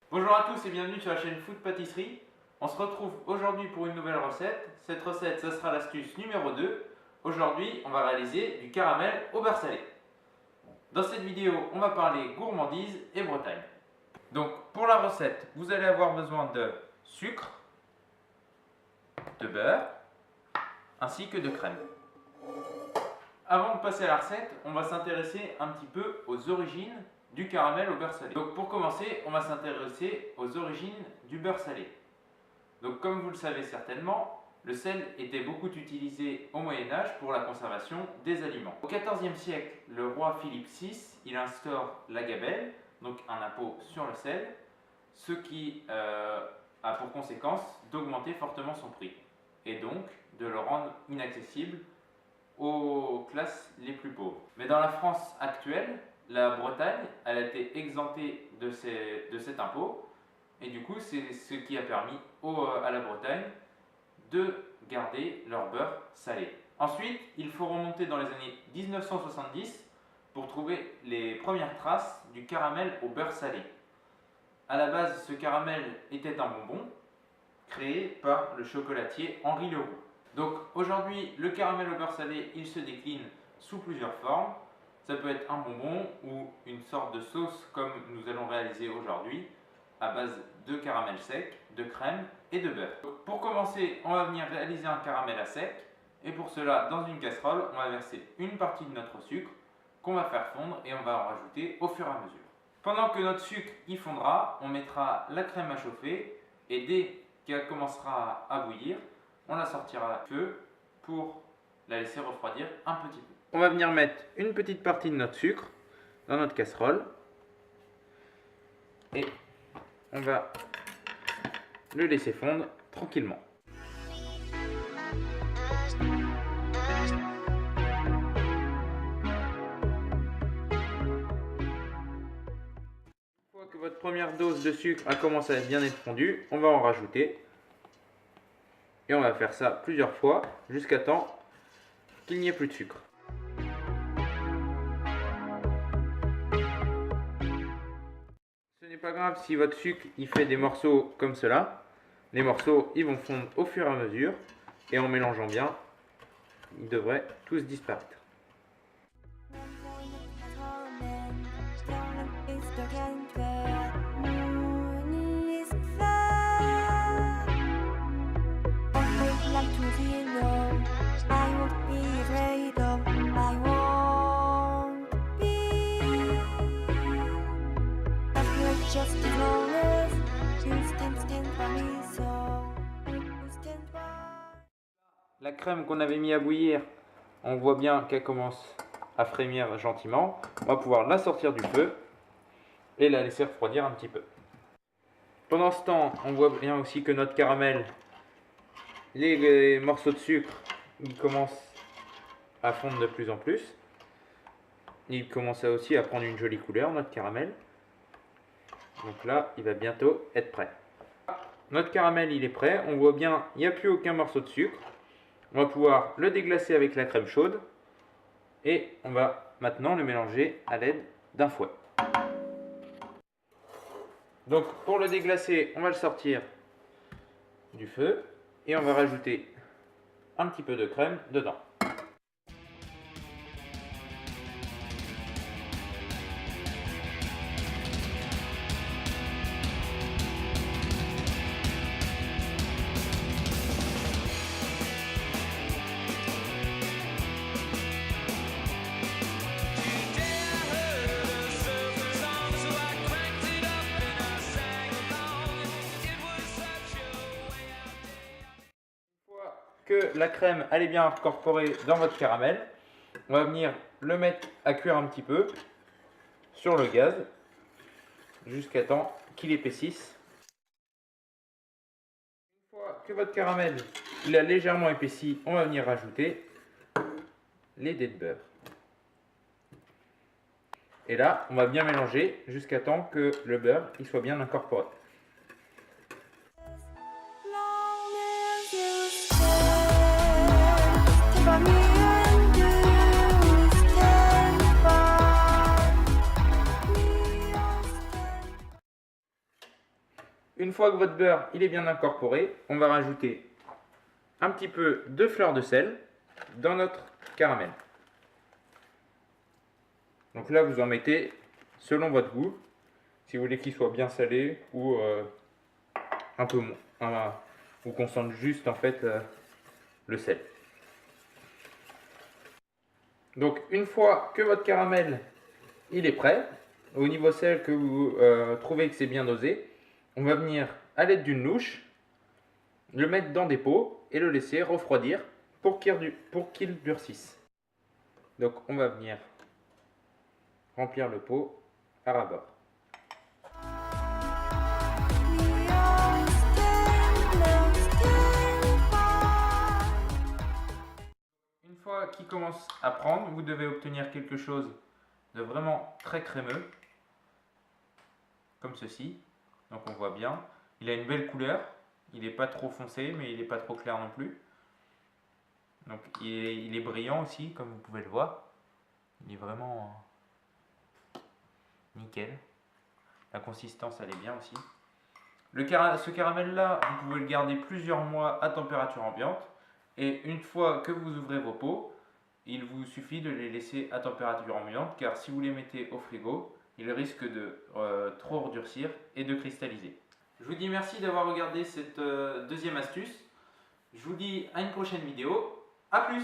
Bonjour à tous et bienvenue sur la chaîne Food Pâtisserie. On se retrouve aujourd'hui pour une nouvelle recette. Cette recette, ça sera l'astuce numéro 2. Aujourd'hui, on va réaliser du caramel au beurre salé. Dans cette vidéo, on va parler gourmandise et Bretagne. Donc pour la recette, vous allez avoir besoin de sucre, de beurre, ainsi que de crème. Avant de passer à la recette, on va s'intéresser un petit peu aux origines du caramel au beurre salé. Donc pour commencer, on va s'intéresser aux origines du beurre salé. Donc comme vous le savez certainement, le sel était beaucoup utilisé au Moyen-Âge pour la conservation des aliments. Au XIVe siècle, le roi Philippe VI, il instaure la gabelle, donc un impôt sur le sel, ce qui a pour conséquence d'augmenter fortement son prix et donc de le rendre inaccessible aux classes les plus pauvres. Mais dans la France actuelle, la Bretagne, elle a été exemptée de cet impôt et du coup c'est ce qui a permis à la Bretagne de garder leur beurre salé. Ensuite, il faut remonter dans les années 1970 pour trouver les premières traces du caramel au beurre salé. À la base, ce caramel était un bonbon créé par le chocolatier Henri Leroux. Donc aujourd'hui, le caramel au beurre salé, il se décline sous plusieurs formes. Ça peut être un bonbon ou une sorte de sauce comme nous allons réaliser aujourd'hui à base de caramel sec, de crème et de beurre. Donc, pour commencer, on va venir réaliser un caramel à sec et pour cela, dans une casserole, on va verser une partie de notre sucre qu'on va faire fondre et on va en rajouter au fur et à mesure. Pendant que notre sucre y fondra, on mettra la crème à chauffer et dès qu'elle commencera à bouillir, on la sortira du feu pour la laisser refroidir un petit peu. On va venir mettre une petite partie de notre sucre dans notre casserole et on va le laisser fondre tranquillement. Une fois que votre première dose de sucre a commencé à bien être fondue, on va en rajouter. Et on va faire ça plusieurs fois jusqu'à temps qu'il n'y ait plus de sucre. Ce n'est pas grave si votre sucre il fait des morceaux comme cela. Les morceaux ils vont fondre au fur et à mesure et en mélangeant bien, ils devraient tous disparaître. La crème qu'on avait mis à bouillir, on voit bien qu'elle commence à frémir gentiment. On va pouvoir la sortir du feu et la laisser refroidir un petit peu. Pendant ce temps, on voit bien aussi que notre caramel, les morceaux de sucre, ils commencent à fondre de plus en plus. Il commence aussi à prendre une jolie couleur, notre caramel. Donc là, il va bientôt être prêt. Notre caramel, il est prêt. On voit bien, il n'y a plus aucun morceau de sucre. On va pouvoir le déglacer avec la crème chaude. Et on va maintenant le mélanger à l'aide d'un fouet. Donc pour le déglacer, on va le sortir du feu. Et on va rajouter un petit peu de crème dedans. Que la crème elle est bien incorporée dans votre caramel, on va venir le mettre à cuire un petit peu sur le gaz jusqu'à temps qu'il épaississe. Une fois que votre caramel il a légèrement épaissi, on va venir rajouter les dés de beurre. Et là, on va bien mélanger jusqu'à temps que le beurre il soit bien incorporé. Une fois que votre beurre il est bien incorporé, on va rajouter un petit peu de fleur de sel dans notre caramel. Donc là, vous en mettez selon votre goût. Si vous voulez qu'il soit bien salé ou un peu moins, ou qu'on sente juste en fait le sel. Donc une fois que votre caramel il est prêt, au niveau sel que vous trouvez que c'est bien dosé, on va venir à l'aide d'une louche le mettre dans des pots et le laisser refroidir pour qu'il durcisse. Donc on va venir remplir le pot à ras-bord. Une fois qu'il commence à prendre, vous devez obtenir quelque chose de vraiment très crémeux, comme ceci. Donc on voit bien, il a une belle couleur, il n'est pas trop foncé mais il n'est pas trop clair non plus. Donc il est brillant aussi, comme vous pouvez le voir. Il est vraiment nickel. La consistance elle est bien aussi. Ce caramel là, vous pouvez le garder plusieurs mois à température ambiante. Et une fois que vous ouvrez vos pots, il vous suffit de les laisser à température ambiante, car si vous les mettez au frigo, ils risquent de trop redurcir et de cristalliser. Je vous dis merci d'avoir regardé cette deuxième astuce. Je vous dis à une prochaine vidéo. A plus!